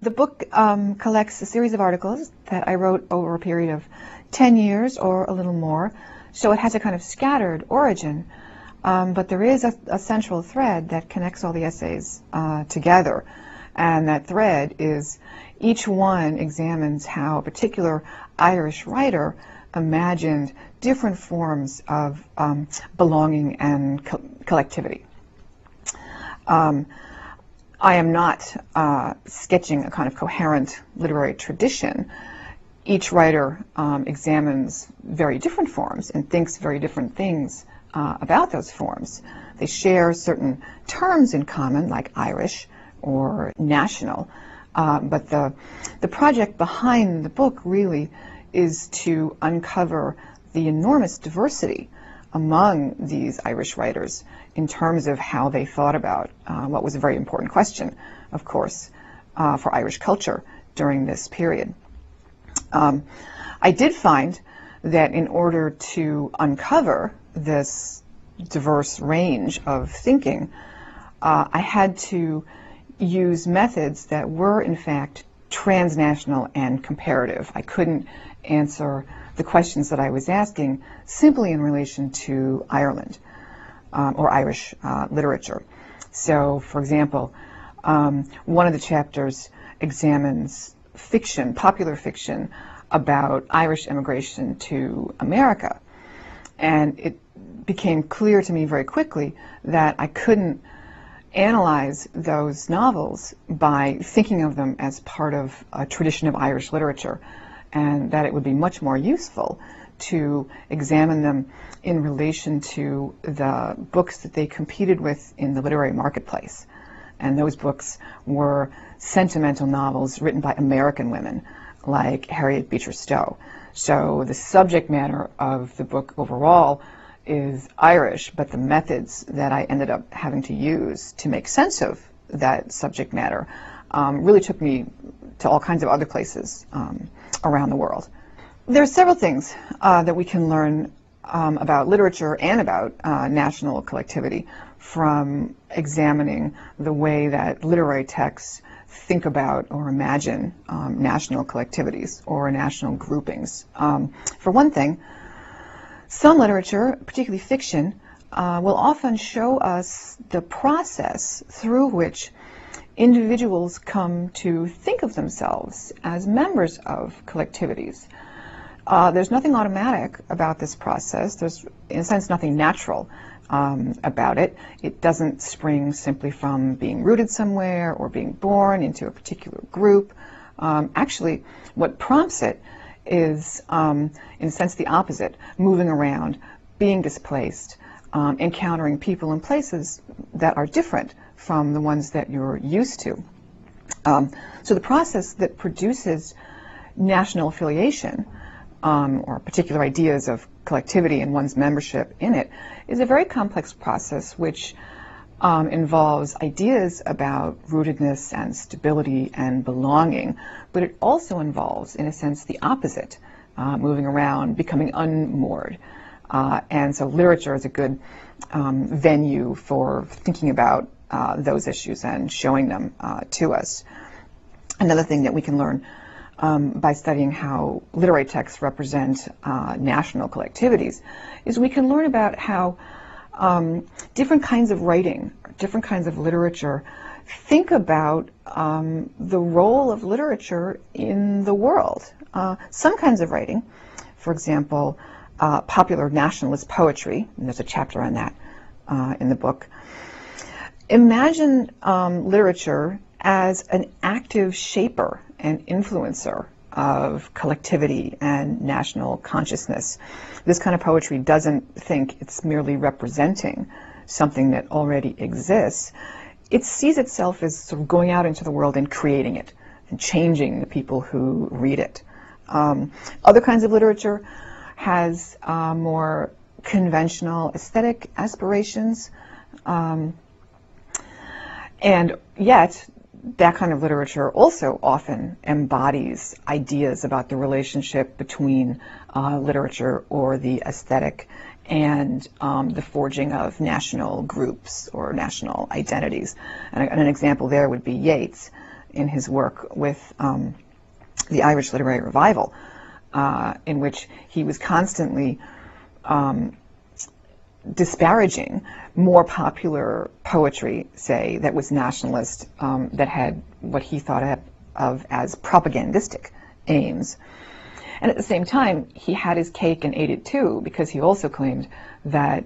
The book collects a series of articles that I wrote over a period of 10 years or a little more, so it has a kind of scattered origin, but there is a central thread that connects all the essays together, and that thread is each one examines how a particular Irish writer imagined different forms of belonging and collectivity. I am not sketching a kind of coherent literary tradition. Each writer examines very different forms and thinks very different things about those forms. They share certain terms in common, like Irish or national, but the project behind the book really is to uncover the enormous diversity among these Irish writers in terms of how they thought about what was a very important question, of course, for Irish culture during this period. I did find that in order to uncover this diverse range of thinking, I had to use methods that were, in fact, transnational and comparative. I couldn't answer the questions that I was asking simply in relation to Ireland or Irish literature. So, for example, one of the chapters examines fiction, popular fiction, about Irish immigration to America. And it became clear to me very quickly that I couldn't analyze those novels by thinking of them as part of a tradition of Irish literature, and that it would be much more useful to examine them in relation to the books that they competed with in the literary marketplace. And those books were sentimental novels written by American women, like Harriet Beecher Stowe. So the subject matter of the book overall is Irish, but the methods that I ended up having to use to make sense of that subject matter really took me to all kinds of other places around the world. There are several things that we can learn about literature and about national collectivity from examining the way that literary texts think about or imagine national collectivities or national groupings. For one thing, some literature, particularly fiction, will often show us the process through which individuals come to think of themselves as members of collectivities. There's nothing automatic about this process. There's, in a sense, nothing natural about it. It doesn't spring simply from being rooted somewhere or being born into a particular group. Actually, what prompts it is, in a sense, the opposite: moving around, being displaced, encountering people and places that are different from the ones that you're used to. So the process that produces national affiliation, or particular ideas of collectivity and one's membership in it, is a very complex process which involves ideas about rootedness and stability and belonging, but it also involves, in a sense, the opposite, moving around, becoming unmoored. And so literature is a good venue for thinking about those issues and showing them to us. Another thing that we can learn by studying how literary texts represent national collectivities is we can learn about how different kinds of writing, different kinds of literature think about the role of literature in the world. Some kinds of writing, for example, popular nationalist poetry, and there's a chapter on that in the book, imagine literature as an active shaper and influencer of collectivity and national consciousness. This kind of poetry doesn't think it's merely representing something that already exists. It sees itself as sort of going out into the world and creating it and changing the people who read it. Other kinds of literature has more conventional aesthetic aspirations, and yet that kind of literature also often embodies ideas about the relationship between literature or the aesthetic and the forging of national groups or national identities. And an example there would be Yeats. in his work with the Irish Literary Revival, in which he was constantly disparaging more popular poetry, say, that was nationalist, that had what he thought of as propagandistic aims. And at the same time, he had his cake and ate it too, because he also claimed that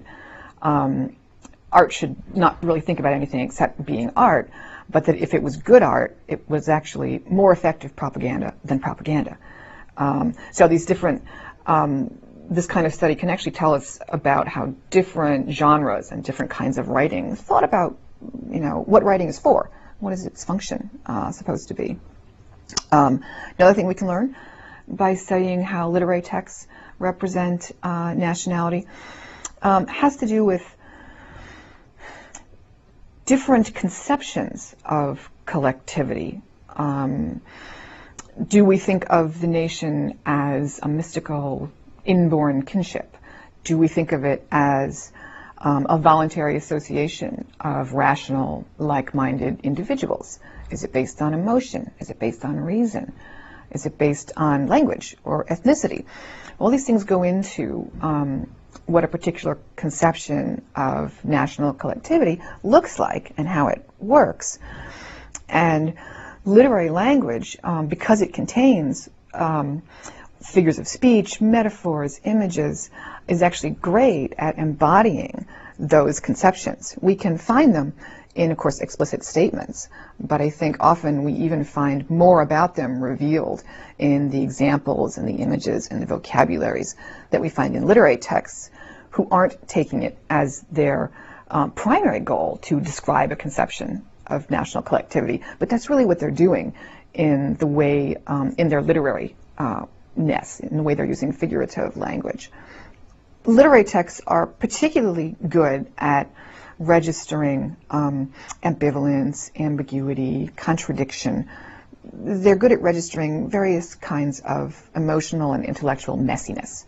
art should not really think about anything except being art, but that if it was good art, it was actually more effective propaganda than propaganda. So these different, this kind of study can actually tell us about how different genres and different kinds of writing thought about, you know, what writing is for. What is its function supposed to be? Another thing we can learn by studying how literary texts represent nationality has to do with different conceptions of collectivity. Do we think of the nation as a mystical, inborn kinship? Do we think of it as a voluntary association of rational, like-minded individuals? Is it based on emotion? Is it based on reason? Is it based on language or ethnicity? All these things go into what a particular conception of national collectivity looks like and how it works. And literary language, because it contains figures of speech, metaphors, images, is actually great at embodying those conceptions. We can find them in, of course, explicit statements, but I think often we even find more about them revealed in the examples and the images and the vocabularies that we find in literary texts, who aren't taking it as their primary goal to describe a conception of national collectivity, but that's really what they're doing in the way, in their literary-ness, in the way they're using figurative language. Literary texts are particularly good at registering ambivalence, ambiguity, contradiction. They're good at registering various kinds of emotional and intellectual messiness.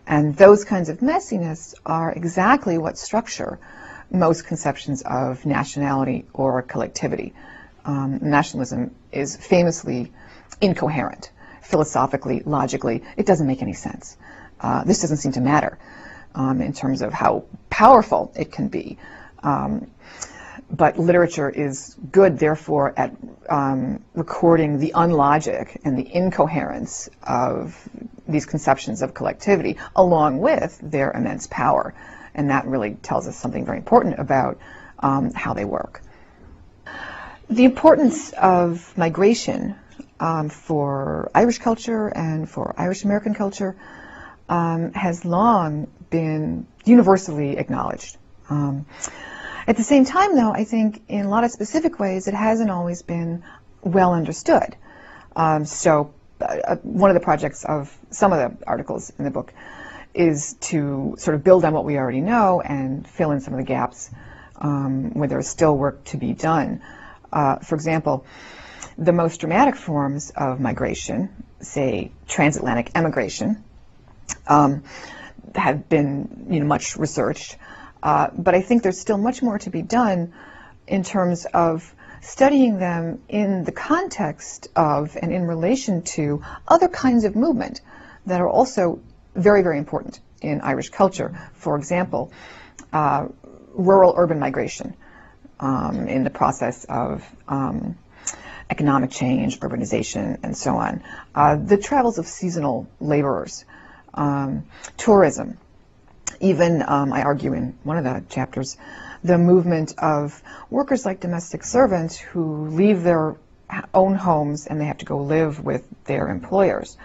And those kinds of messiness are exactly what structure most conceptions of nationality or collectivity. Nationalism is famously incoherent, philosophically, logically. It doesn't make any sense. This doesn't seem to matter in terms of how powerful it can be. But literature is good, therefore, at recording the unlogic and the incoherence of these conceptions of collectivity, along with their immense power. And that really tells us something very important about how they work. The importance of migration for Irish culture and for Irish American culture has long been universally acknowledged. At the same time, though, I think in a lot of specific ways it hasn't always been well understood. One of the projects of some of the articles in the book is to sort of build on what we already know and fill in some of the gaps where there's still work to be done. For example, the most dramatic forms of migration, say transatlantic emigration, have been much researched, but I think there's still much more to be done in terms of studying them in the context of and in relation to other kinds of movement that are also very, very important in Irish culture. For example, rural-urban migration in the process of economic change, urbanization, and so on. The travels of seasonal laborers, tourism, even, I argue in one of the chapters, the movement of workers like domestic servants who leave their own homes and they have to go live with their employers.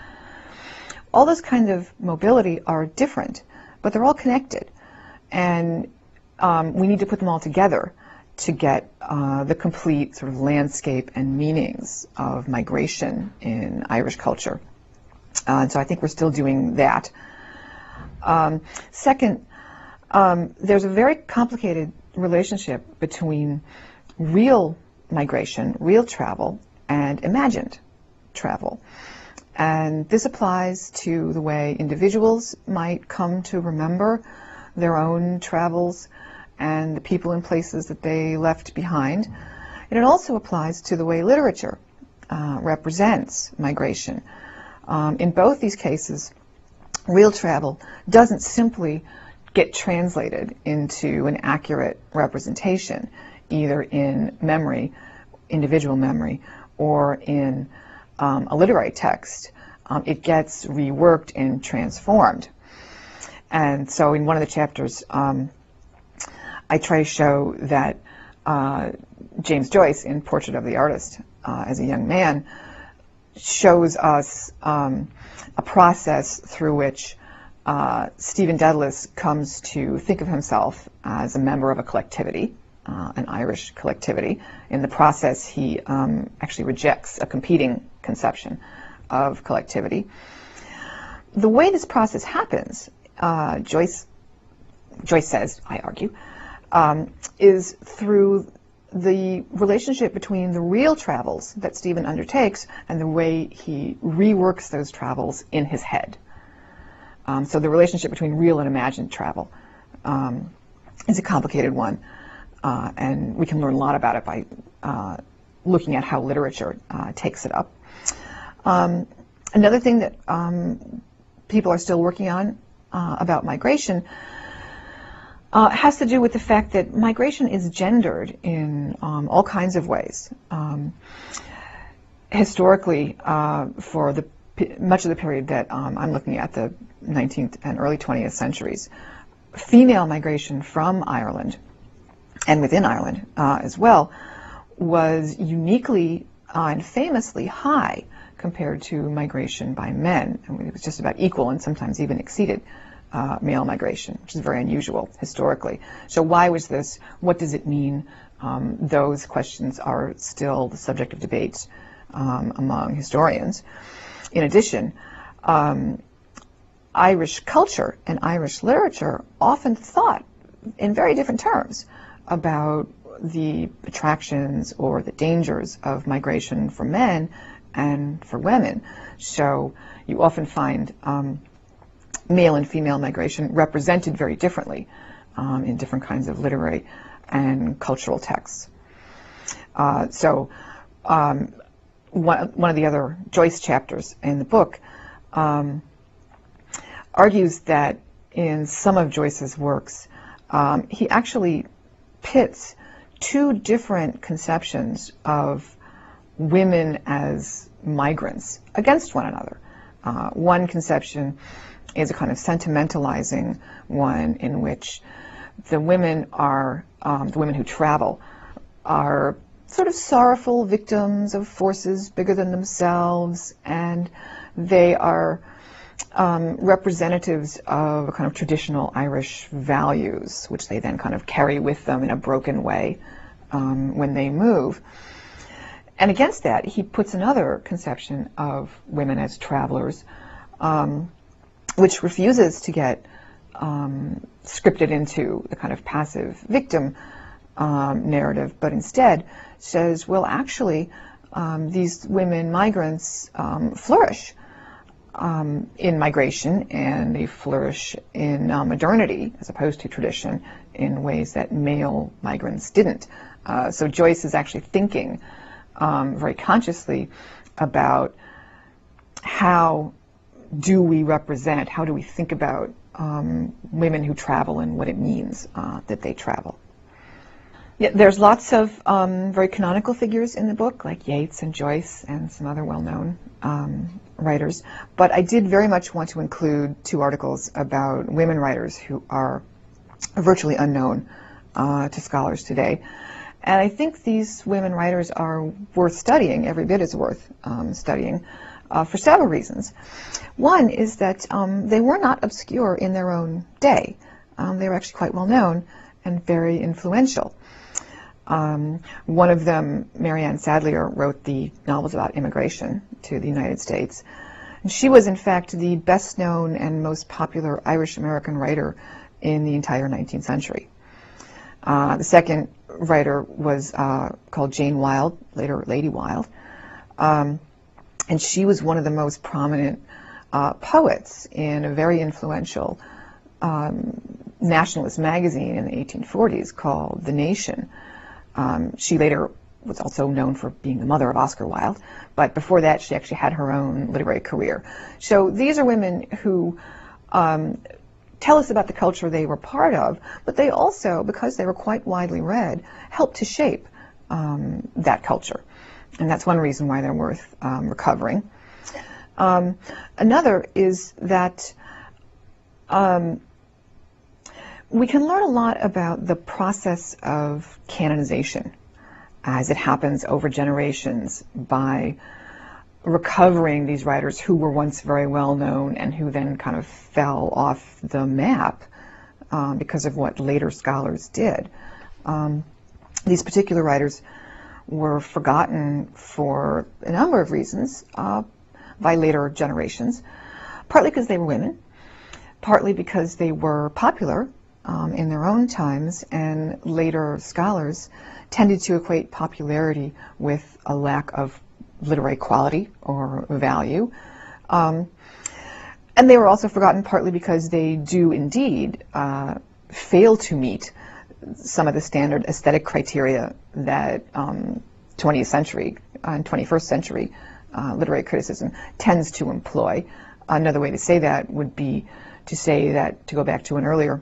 All those kinds of mobility are different, but they're all connected. And we need to put them all together to get the complete sort of landscape and meanings of migration in Irish culture. And so I think we're still doing that. Second, there's a very complicated relationship between real migration, real travel, and imagined travel. And this applies to the way individuals might come to remember their own travels and the people and places that they left behind. And it also applies to the way literature represents migration. In both these cases, real travel doesn't simply get translated into an accurate representation, either in memory, individual memory, or in a literary text. It gets reworked and transformed. And so in one of the chapters, I try to show that James Joyce, in Portrait of the Artist, as a young man, shows us a process through which Stephen Dedalus comes to think of himself as a member of a collectivity, an Irish collectivity. In the process, he actually rejects a competing conception of collectivity. The way this process happens, Joyce says, I argue, is through the relationship between the real travels that Stephen undertakes and the way he reworks those travels in his head. So the relationship between real and imagined travel is a complicated one, and we can learn a lot about it by looking at how literature takes it up. Another thing that people are still working on about migration has to do with the fact that migration is gendered in all kinds of ways. Historically, for much of the period that I'm looking at, the 19th and early 20th centuries, female migration from Ireland, and within Ireland as well, was uniquely and famously high compared to migration by men. I mean, it was just about equal and sometimes even exceeded male migration, which is very unusual historically. So why was this? What does it mean? Those questions are still the subject of debate among historians. In addition, Irish culture and Irish literature often thought in very different terms about the attractions or the dangers of migration for men and for women. So you often find male and female migration represented very differently in different kinds of literary and cultural texts. One of the other Joyce chapters in the book argues that in some of Joyce's works, he actually pits two different conceptions of women as migrants against one another. One conception is a kind of sentimentalizing one in which the women who travel are sort of sorrowful victims of forces bigger than themselves, and they are representatives of a kind of traditional Irish values, which they then kind of carry with them in a broken way when they move. And against that, he puts another conception of women as travelers, which refuses to get scripted into the kind of passive victim narrative, but instead says, well, actually, these women migrants flourish in migration, and they flourish in modernity as opposed to tradition in ways that male migrants didn't. So Joyce is actually thinking very consciously about how do we represent, how do we think about women who travel and what it means that they travel. Yeah, there's lots of very canonical figures in the book, like Yeats and Joyce and some other well-known writers, but I did very much want to include two articles about women writers who are virtually unknown to scholars today. And I think these women writers are worth studying, every bit is worth studying, for several reasons. One is that they were not obscure in their own day. They were actually quite well known and very influential. One of them, Mary Anne Sadlier, wrote the novels about immigration to the United States. And she was, in fact, the best known and most popular Irish-American writer in the entire 19th century. The second writer was called Jane Wilde, later Lady Wilde. And she was one of the most prominent poets in a very influential nationalist magazine in the 1840s called The Nation. She later was also known for being the mother of Oscar Wilde, but before that she actually had her own literary career. So these are women who tell us about the culture they were part of, but they also, because they were quite widely read, helped to shape that culture. And that's one reason why they're worth recovering. Another is that we can learn a lot about the process of canonization as it happens over generations by recovering these writers who were once very well known and who then kind of fell off the map because of what later scholars did. These particular writers were forgotten for a number of reasons by later generations, partly because they were women, partly because they were popular in their own times, and later scholars tended to equate popularity with a lack of literary quality or value. And they were also forgotten partly because they do indeed fail to meet some of the standard aesthetic criteria that 20th century and 21st century literary criticism tends to employ. Another way to say that would be to say that, to go back to an earlier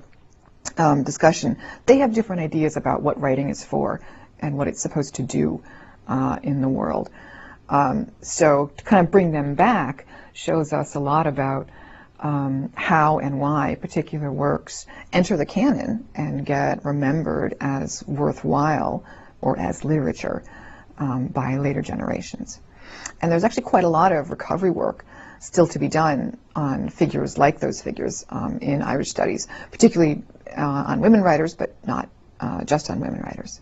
discussion, they have different ideas about what writing is for and what it's supposed to do in the world. So to kind of bring them back shows us a lot about how and why particular works enter the canon and get remembered as worthwhile or as literature by later generations. And there's actually quite a lot of recovery work still to be done on figures like those figures in Irish studies, particularly on women writers, but not just on women writers.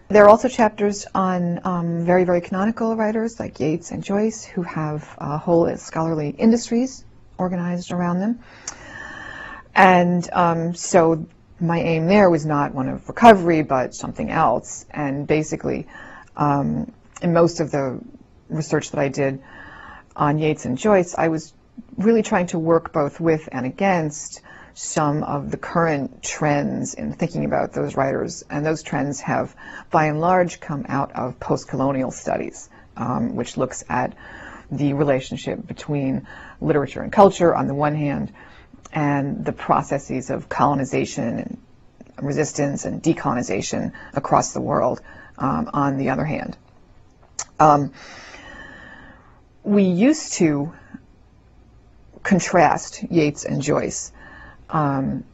There are also chapters on very, very canonical writers like Yeats and Joyce, who have whole scholarly industries organized around them. And so my aim there was not one of recovery, but something else. And basically, in most of the research that I did on Yeats and Joyce, I was really trying to work both with and against some of the current trends in thinking about those writers, and those trends have, by and large, come out of post-colonial studies, which looks at the relationship between literature and culture on the one hand, and the processes of colonization and resistance and decolonization across the world on the other hand. We used to contrast Yeats and Joyce in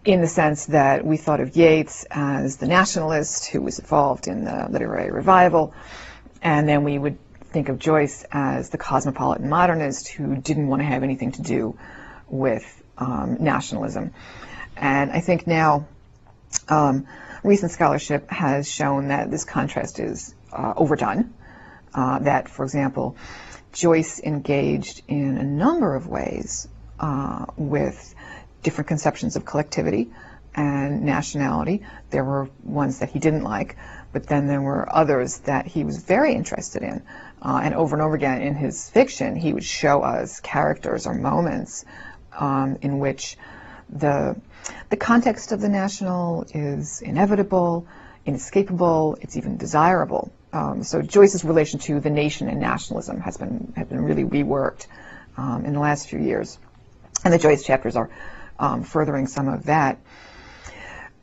the sense that we thought of Yeats as the nationalist who was involved in the literary revival, and then we would think of Joyce as the cosmopolitan modernist who didn't want to have anything to do with nationalism. And I think now recent scholarship has shown that this contrast is overdone, that, for example, Joyce engaged in a number of ways with different conceptions of collectivity and nationality. There were ones that he didn't like, but then there were others that he was very interested in. And over again in his fiction, he would show us characters or moments in which the context of the national is inevitable, inescapable, it's even desirable. So Joyce's relation to the nation and nationalism has been really reworked in the last few years. And the Joyce chapters are furthering some of that.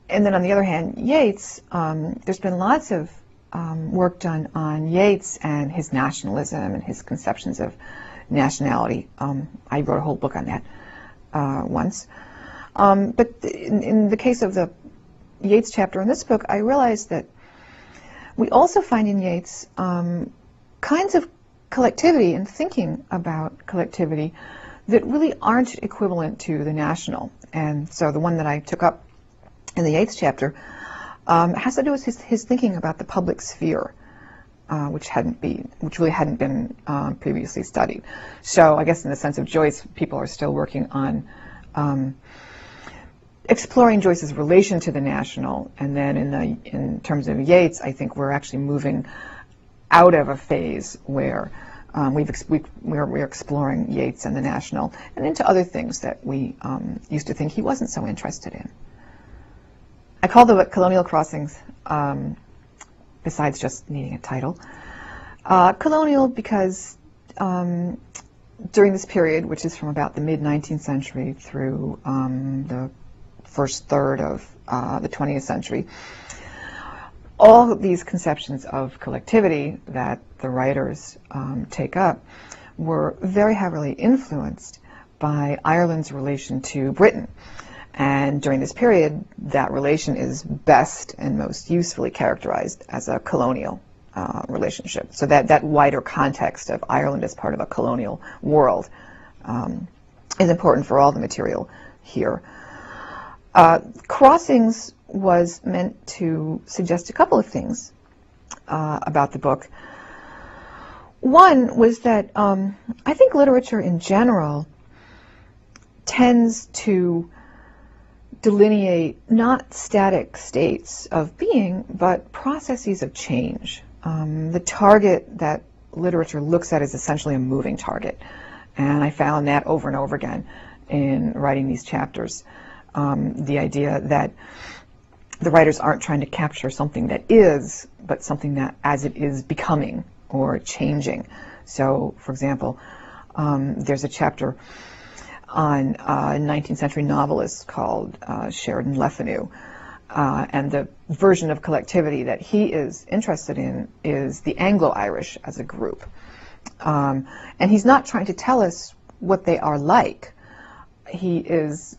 And then on the other hand, Yeats, there's been lots of work done on Yeats and his nationalism and his conceptions of nationality. I wrote a whole book on that once. But in the case of the Yeats chapter in this book, I realized that we also find in Yeats kinds of collectivity and thinking about collectivity that really aren't equivalent to the national. And so the one that I took up in the Yeats chapter has to do with his thinking about the public sphere, which really hadn't been previously studied. So I guess in the sense of Joyce, people are still working on exploring Joyce's relation to the national, and then in terms of Yeats, I think we're actually moving out of a phase where we're exploring Yeats and the national, and into other things that we used to think he wasn't so interested in. I call the book Colonial Crossings besides just needing a title. Colonial because during this period, which is from about the mid-19th century through the first third of the 20th century, all of these conceptions of collectivity that the writers take up were very heavily influenced by Ireland's relation to Britain. And during this period, that relation is best and most usefully characterized as a colonial relationship. So that wider context of Ireland as part of a colonial world is important for all the material here. Crossings was meant to suggest a couple of things about the book. One was that I think literature in general tends to delineate not static states of being, but processes of change. The target that literature looks at is essentially a moving target, and I found that over and over again in writing these chapters. The idea that the writers aren't trying to capture something that is, but something that as it is becoming or changing. So, for example, there's a chapter on a 19th century novelist called Sheridan Le Fanu, and the version of collectivity that he is interested in is the Anglo-Irish as a group. And he's not trying to tell us what they are like. He is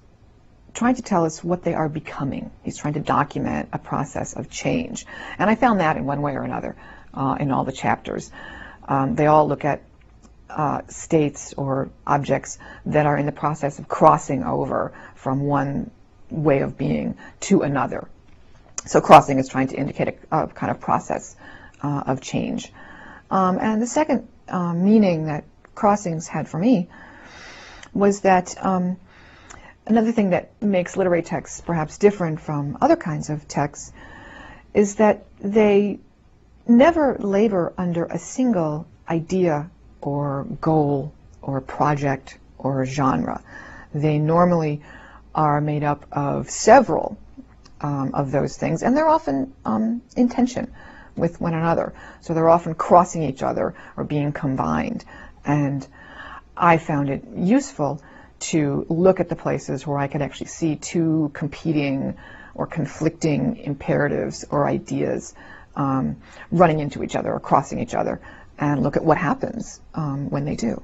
trying to tell us what they are becoming. He's trying to document a process of change. And I found that in one way or another in all the chapters. They all look at states or objects that are in the process of crossing over from one way of being to another. So crossing is trying to indicate a kind of process of change. And the second meaning that crossings had for me was that another thing that makes literary texts perhaps different from other kinds of texts is that they never labor under a single idea or goal or project or genre. They normally are made up of several of those things, and they're often in tension with one another. So they're often crossing each other or being combined. And I found it useful to look at the places where I could actually see two competing or conflicting imperatives or ideas running into each other or crossing each other, and look at what happens when they do.